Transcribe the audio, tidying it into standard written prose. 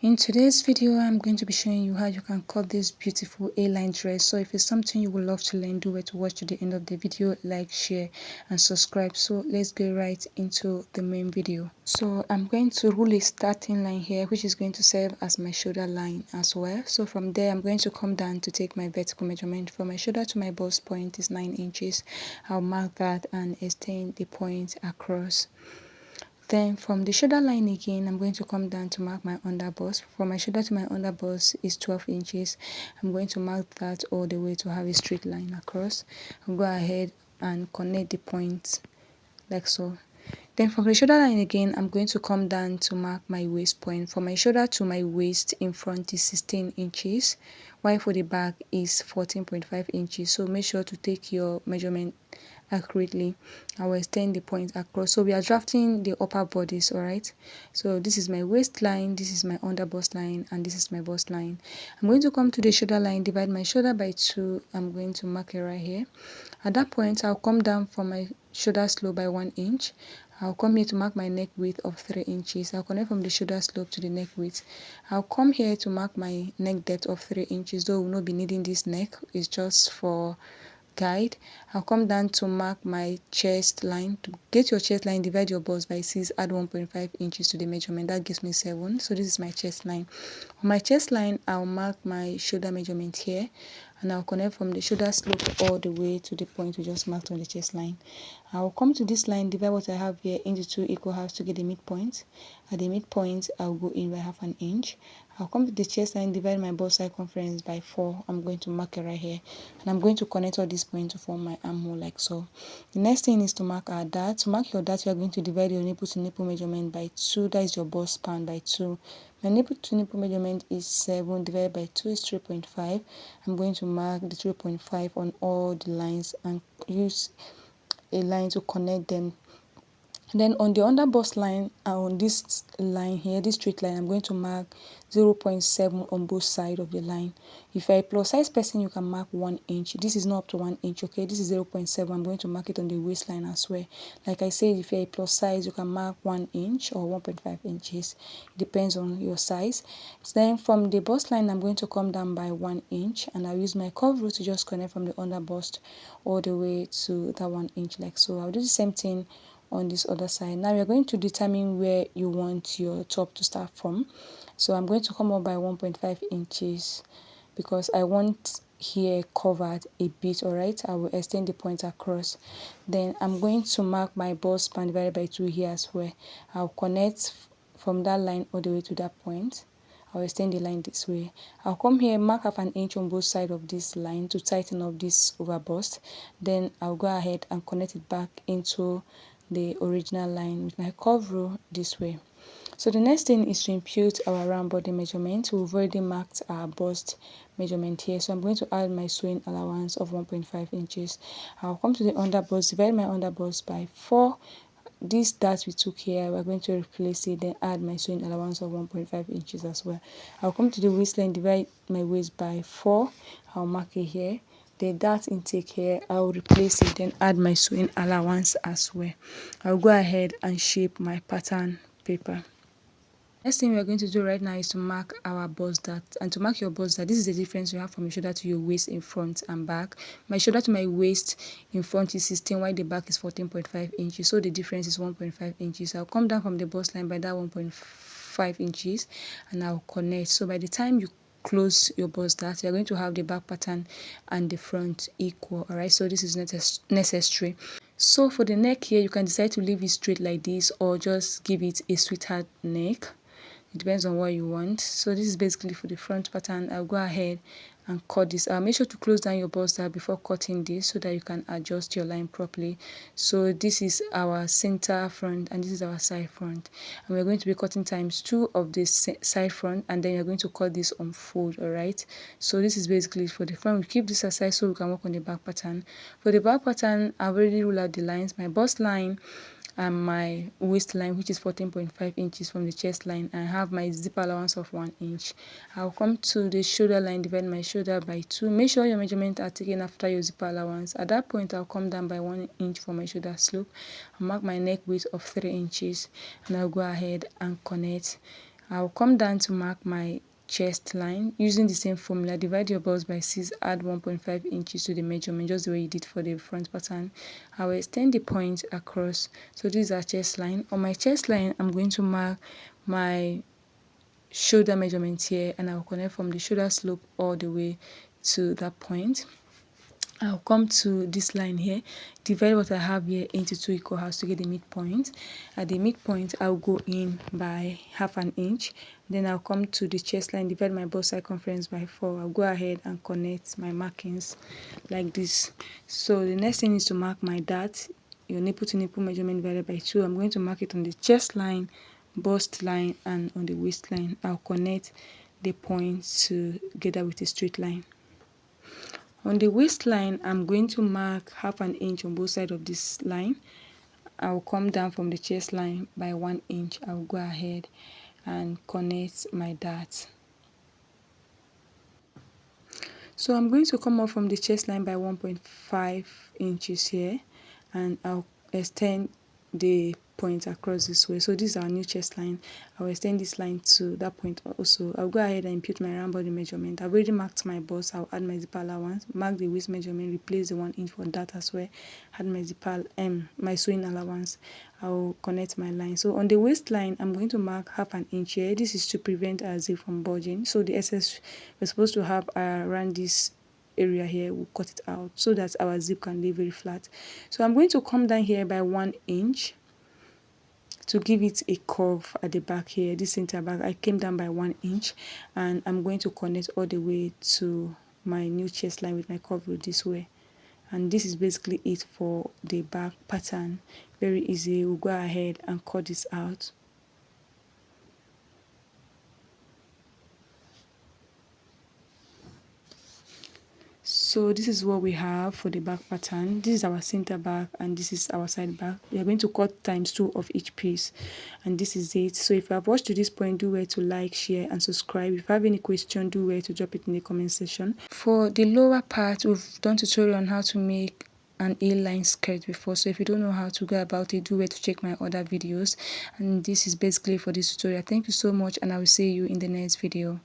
In today's video, I'm going to be showing you how you can cut this beautiful A-line dress. So if it's something you would love to learn, do it to watch to the end of the video, like, share and subscribe. So let's get right into the main video. So I'm going to rule a starting line here, which is going to serve as my shoulder line as well. So from there, I'm going to come down to take my vertical measurement. From my shoulder to my bust point is 9 inches. I'll mark that and extend the point across. Then from the shoulder line again, I'm going to come down to mark my underbust. From my shoulder to my underbust is 12 inches. I'm going to mark that all the way to have a straight line across. I'll go ahead and connect the points like so. Then from the shoulder line again, I'm going to come down to mark my waist point. From my shoulder to my waist in front is 16 inches, while for the back is 14.5 inches. So make sure to take your measurement accurately. I will extend the point across. So we are drafting the upper bodies, all right? So this is my waistline, this is my under bust line, and this is my bust line. I'm going to come to the shoulder line, divide my shoulder by 2. I'm going to mark it right here. At that point, I'll come down from my shoulder slope by 1 inch. I'll come here to mark my neck width of 3 inches. I'll connect from the shoulder slope to the neck width. I'll come here to mark my neck depth of 3 inches, though we'll not be needing this neck. It's just for guide. I'll come down to mark my chest line. To get your chest line, divide your bust by 6, add 1.5 inches to the measurement. That gives me 7. So this is my chest line. On my chest line, I'll mark my shoulder measurement here, and I'll connect from the shoulder slope all the way to the point we just marked on the chest line. I'll come to this line, divide what I have here into 2 equal halves to get the midpoint. At the midpoint, I'll go in by half an inch. I'll come to the chest line, divide my bust circumference by 4. I'm going to mark it right here. And I'm going to connect all these points to form my armhole like so. The next thing is to mark our dart. To mark your dart, you are going to divide your nipple to nipple measurement by 2. That is your bust span by 2. My nipple to nipple measurement is 7, divided by 2 is 3.5. I'm going to mark the 3.5 on all the lines and use a line to connect them. Then on the under bust line, on this line here, this straight line, I'm going to mark 0.7 on both sides of the line. If you're a plus size person, you can mark 1 inch. This is not up to 1 inch, okay? This is 0.7. I'm going to mark it on the waistline as well. Like I said, if you're a plus size, you can mark 1 inch or 1.5 inches. It depends on your size. Then from the bust line, I'm going to come down by 1 inch, and I'll use my curve rule to just connect from the under bust all the way to that 1 inch like so. I'll do the same thing on this other side. Now we're going to determine where you want your top to start from. So I'm going to come up by 1.5 inches because I want here covered a bit. All right, I will extend the point across. Then I'm going to mark my bust span divided by 2 here as well. I'll connect from that line all the way to that point. I'll extend the line this way. I'll come here, mark half an inch on both sides of this line to tighten up this over bust. Then I'll go ahead and connect it back into the original line with my curve rule this way. So the next thing is to impute our round body measurement. We've already marked our bust measurement here, so I'm going to add my sewing allowance of 1.5 inches. I'll come to the under bust, divide my under bust by 4. This dart we took here, we're going to replace it, then add my sewing allowance of 1.5 inches as well. I'll come to the waistline, divide my waist by 4. I'll mark it here. The dart intake here, I'll replace it, then add my sewing allowance as well. I'll go ahead and shape my pattern paper. Next thing we are going to do right now is to mark our bust dart. And to mark your bust dart, this is the difference you have from your shoulder to your waist in front and back. My shoulder to my waist in front is 16, while the back is 14.5 inches. So the difference is 1.5 inches. I'll come down from the bust line by that 1.5 inches and I'll connect. So by the time you close your bust dart, you're going to have the back pattern and the front equal. All right, so this is necessary. So for the neck here, you can decide to leave it straight like this or just give it a sweetheart neck. It depends on what you want. So this is basically for the front pattern. I'll go ahead and cut this. I'll make sure to close down your bust dart before cutting this so that you can adjust your line properly. So this is our center front and this is our side front, and we're going to be cutting times 2 of this side front, and then you're going to cut this on fold. All right, so this is basically for the front. We keep this aside so we can work on the back pattern. For the back pattern, I've already ruled out the lines. My bust line and my waistline, which is 14.5 inches from the chest line, and have my zip allowance of 1 inch. I'll come to the shoulder line, divide my shoulder by 2. Make sure your measurements are taken after your zip allowance. At that point, I'll come down by 1 inch for my shoulder slope. I'll mark my neck width of 3 inches, and I'll go ahead and connect. I'll come down to mark my chest line using the same formula. Divide your bust by 6, add 1.5 inches to the measurement, just the way you did for the front pattern. I will extend the point across. So this is our chest line. On my chest line, I'm going to mark my shoulder measurement here, and I'll connect from the shoulder slope all the way to that point. I'll come to this line here, divide what I have here into 2 equal halves to get the midpoint. At the midpoint, I'll go in by half an inch. Then I'll come to the chest line, divide my bust circumference by 4. I'll go ahead and connect my markings like this. So the next thing is to mark my dart, your nipple to nipple measurement divided by 2. I'm going to mark it on the chest line, bust line, and on the waistline. I'll connect the points together with a straight line. On the waistline, I'm going to mark half an inch on both sides of this line. I'll come down from the chest line by 1 inch. I'll go ahead and connect my dart. So I'm going to come up from the chest line by 1.5 inches here, and I'll extend the point across this way. So this is our new chest line. I'll extend this line to that point also. I'll go ahead and impute my round body measurement. I've already marked my bust. I'll add my zipper allowance, mark the waist measurement, replace the 1 inch for that as well, add my zipper my sewing allowance. I'll connect my line. So on the waistline, I'm going to mark half an inch here. This is to prevent our zip from bulging. So the excess we're supposed to have around this area here, we'll cut it out so that our zip can lay very flat. So I'm going to come down here by 1 inch to give it a curve at the back here, this center back. I came down by 1 inch, and I'm going to connect all the way to my new chest line with my curve rule this way. And this is basically it for the back pattern. Very easy. We'll go ahead and cut this out. So this is what we have for the back pattern. This is our center back, and this is our side back. We are going to cut ×2 of each piece, and this is it. So if you have watched to this point, do well to like, share, and subscribe. If you have any question, do well to drop it in the comment section. For the lower part, we've done tutorial on how to make an A-line skirt before, so if you don't know how to go about it, do well to check my other videos. And this is basically for this tutorial. Thank you so much, and I will see you in the next video.